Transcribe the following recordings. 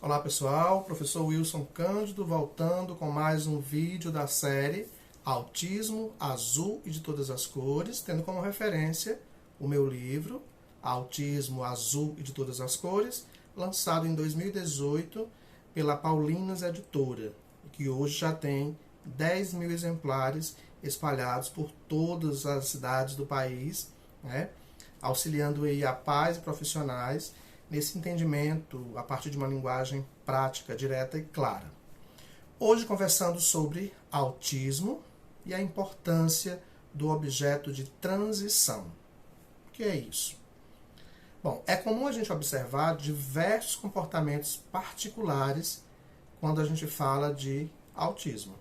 Olá pessoal, professor Wilson Cândido voltando com mais um vídeo da série Autismo Azul e de Todas as Cores, tendo como referência o meu livro Autismo Azul e de Todas as Cores, lançado em 2018 pela Paulinas Editora, que hoje já tem 10 mil exemplares espalhados por todas as cidades do país, né? Auxiliando aí a pais e profissionais nesse entendimento a partir de uma linguagem prática, direta e clara. Hoje conversando sobre autismo e a importância do objeto de transição. O que é isso? Bom, é comum a gente observar diversos comportamentos particulares quando a gente fala de autismo.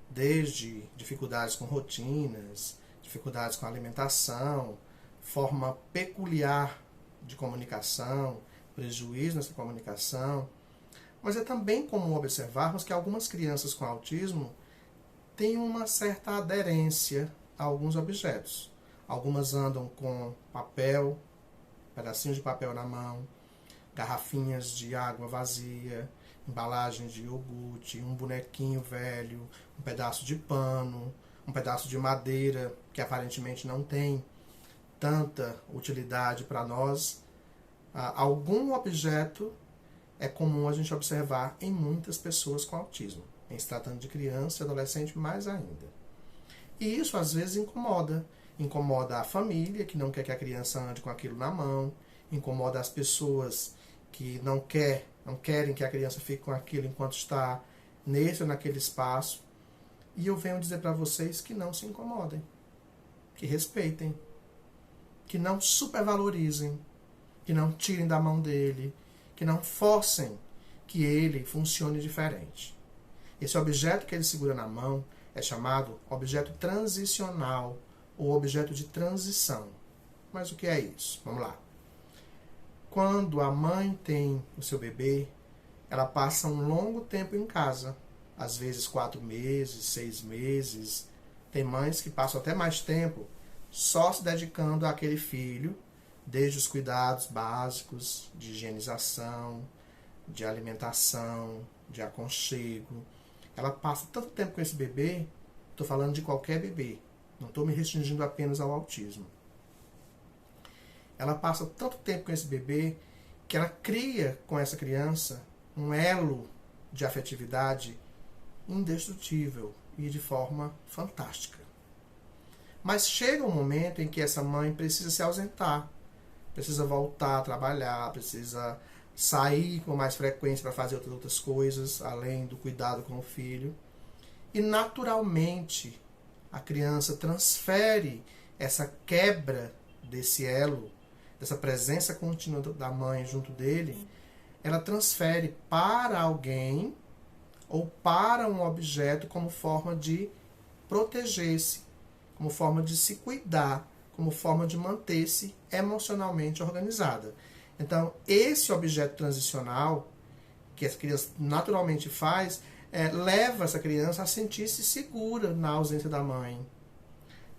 Desde dificuldades com rotinas, dificuldades com alimentação, forma peculiar de comunicação, prejuízo nessa comunicação. Mas é também comum observarmos que algumas crianças com autismo têm uma certa aderência a alguns objetos. Algumas andam com papel, pedacinhos de papel na mão, garrafinhas de água vazia, embalagens de iogurte, um bonequinho velho, um pedaço de pano, um pedaço de madeira que aparentemente não tem tanta utilidade para nós. Algum objeto é comum a gente observar em muitas pessoas com autismo, em se tratando de criança e adolescente mais ainda. E isso às vezes incomoda a família, que não quer que a criança ande com aquilo na mão, incomoda as pessoas que não querem que a criança fique com aquilo enquanto está nesse ou naquele espaço. E eu venho dizer para vocês que não se incomodem, que respeitem, que não supervalorizem, que não tirem da mão dele, que não forcem que ele funcione diferente. Esse objeto que ele segura na mão é chamado objeto transicional ou objeto de transição. Mas o que é isso? Vamos lá. Quando a mãe tem o seu bebê, ela passa um longo tempo em casa, às vezes 4 meses, 6 meses. Tem mães que passam até mais tempo só se dedicando àquele filho, desde os cuidados básicos de higienização, de alimentação, de aconchego. Ela passa tanto tempo com esse bebê, estou falando de qualquer bebê, não estou me restringindo apenas ao autismo. Ela passa tanto tempo com esse bebê que ela cria com essa criança um elo de afetividade indestrutível e de forma fantástica. Mas chega um momento em que essa mãe precisa se ausentar, precisa voltar a trabalhar, precisa sair com mais frequência para fazer outras coisas, além do cuidado com o filho. E naturalmente a criança transfere essa quebra desse elo, dessa presença contínua da mãe junto dele, ela transfere para alguém ou para um objeto como forma de proteger-se, como forma de se cuidar, como forma de manter-se emocionalmente organizada. Então, esse objeto transicional, que essa criança naturalmente faz, leva essa criança a sentir-se segura na ausência da mãe.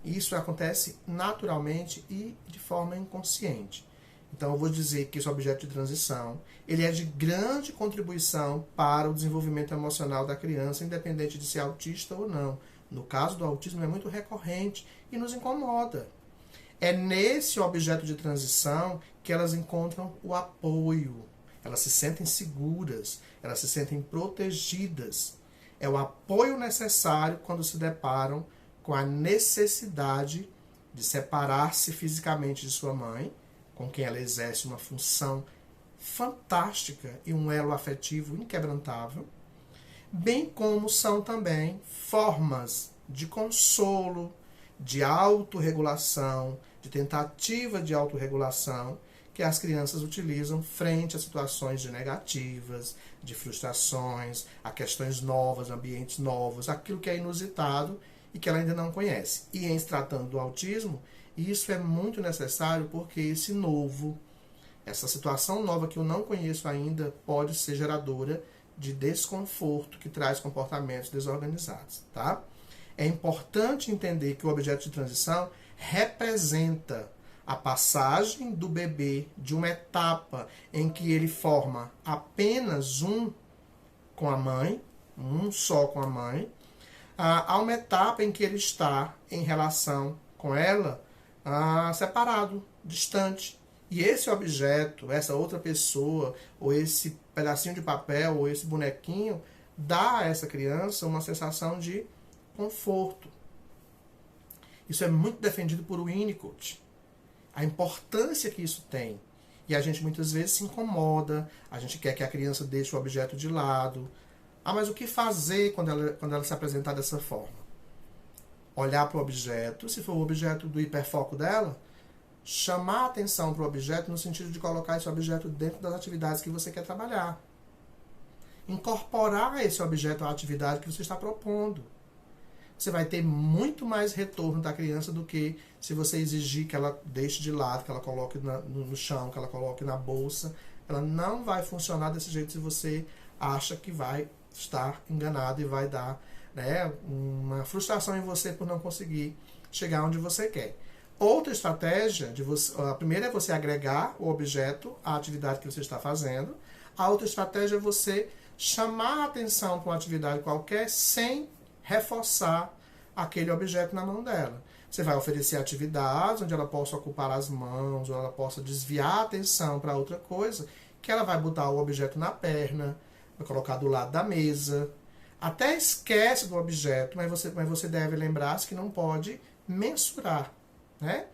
Isso acontece naturalmente e de forma inconsciente. Então, eu vou dizer que esse objeto de transição, ele é de grande contribuição para o desenvolvimento emocional da criança, independente de ser autista ou não. No caso do autismo, é muito recorrente e nos incomoda. É nesse objeto de transição que elas encontram o apoio. Elas se sentem seguras, elas se sentem protegidas. É o apoio necessário quando se deparam com a necessidade de separar-se fisicamente de sua mãe, com quem ela exerce uma função fantástica e um elo afetivo inquebrantável, bem como são também formas de consolo, de autorregulação, de tentativa de autorregulação que as crianças utilizam frente a situações de negativas, de frustrações, a questões novas, ambientes novos, aquilo que é inusitado e que ela ainda não conhece. E em se tratando do autismo, isso é muito necessário porque esse novo, essa situação nova que eu não conheço ainda, pode ser geradora de desconforto que traz comportamentos desorganizados, tá? É importante entender que o objeto de transição representa a passagem do bebê de uma etapa em que ele forma apenas um com a mãe, um só com a mãe, a uma etapa em que ele está em relação com ela, separado, distante. E esse objeto, essa outra pessoa, ou esse pedacinho de papel, ou esse bonequinho, dá a essa criança uma sensação de conforto. Isso é muito defendido por Winnicott. A importância que isso tem. E a gente muitas vezes se incomoda, a gente quer que a criança deixe o objeto de lado. Mas o que fazer quando ela se apresentar dessa forma? Olhar para o objeto, se for o objeto do hiperfoco dela, chamar a atenção para o objeto no sentido de colocar esse objeto dentro das atividades que você quer trabalhar. Incorporar esse objeto à atividade que você está propondo. Você vai ter muito mais retorno da criança do que se você exigir que ela deixe de lado, que ela coloque no chão, que ela coloque na bolsa. Ela não vai funcionar desse jeito se você acha que vai estar enganado e vai dar, né, uma frustração em você por não conseguir chegar onde você quer. Outra estratégia, a primeira é você agregar o objeto à atividade que você está fazendo. A outra estratégia é você chamar a atenção para uma atividade qualquer sem reforçar aquele objeto na mão dela. Você vai oferecer atividades onde ela possa ocupar as mãos, ou ela possa desviar a atenção para outra coisa, que ela vai botar o objeto na perna, vai colocar do lado da mesa. Até esquece do objeto, mas você deve lembrar-se que não pode mensurar, né?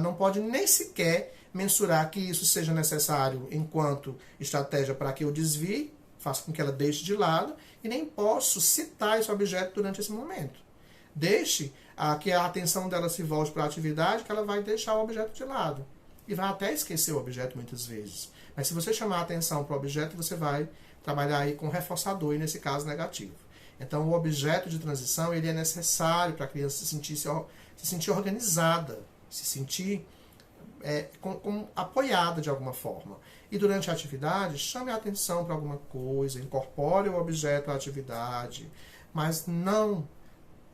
Não pode nem sequer mensurar que isso seja necessário enquanto estratégia para que eu desvie, faça com que ela deixe de lado, e nem posso citar esse objeto durante esse momento. Deixe que a atenção dela se volte para a atividade, que ela vai deixar o objeto de lado. E vai até esquecer o objeto muitas vezes. Mas se você chamar a atenção para o objeto, você vai trabalhar aí com reforçador, e nesse caso negativo. Então o objeto de transição ele é necessário para a criança se sentir organizada, se sentir apoiada de alguma forma. E durante a atividade, chame a atenção para alguma coisa, incorpore o objeto à atividade, mas não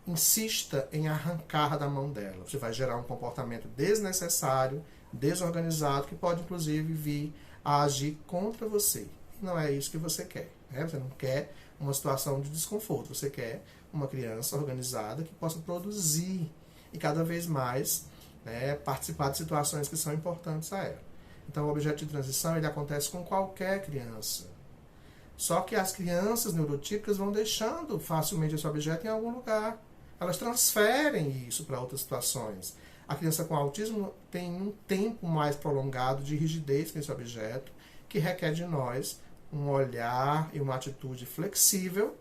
insista em arrancar da mão dela. Você vai gerar um comportamento desnecessário, desorganizado, que pode inclusive vir a agir contra você. E não é isso que você quer, né? Você não quer uma situação de desconforto, você quer uma criança organizada que possa produzir e cada vez mais, né, participar de situações que são importantes a ela. Então o objeto de transição ele acontece com qualquer criança. Só que as crianças neurotípicas vão deixando facilmente esse objeto em algum lugar. Elas transferem isso para outras situações. A criança com autismo tem um tempo mais prolongado de rigidez com esse objeto, que requer de nós um olhar e uma atitude flexível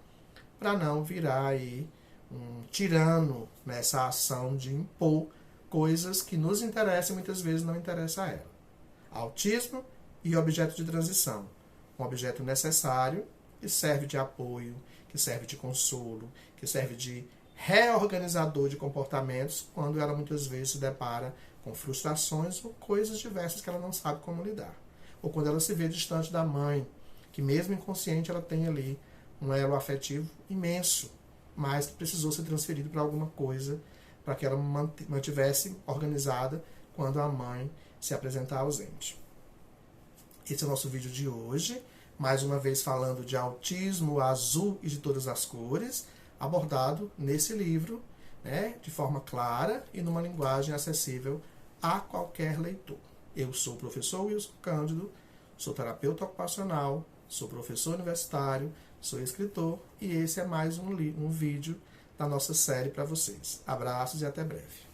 para não virar aí um tirano nessa ação de impor coisas que nos interessam e muitas vezes não interessam a ela. Autismo e objeto de transição. Um objeto necessário que serve de apoio, que serve de consolo, que serve de reorganizador de comportamentos quando ela muitas vezes se depara com frustrações ou coisas diversas que ela não sabe como lidar. Ou quando ela se vê distante da mãe, que mesmo inconsciente ela tem ali um elo afetivo imenso, mas que precisou ser transferido para alguma coisa para que ela mantivesse organizada quando a mãe se apresentar ausente. Esse é o nosso vídeo de hoje, mais uma vez falando de autismo azul e de todas as cores, abordado nesse livro, né, de forma clara e numa linguagem acessível a qualquer leitor. Eu sou o professor Wilson Cândido, sou terapeuta ocupacional, sou professor universitário, sou escritor e esse é mais um vídeo da nossa série para vocês. Abraços e até breve.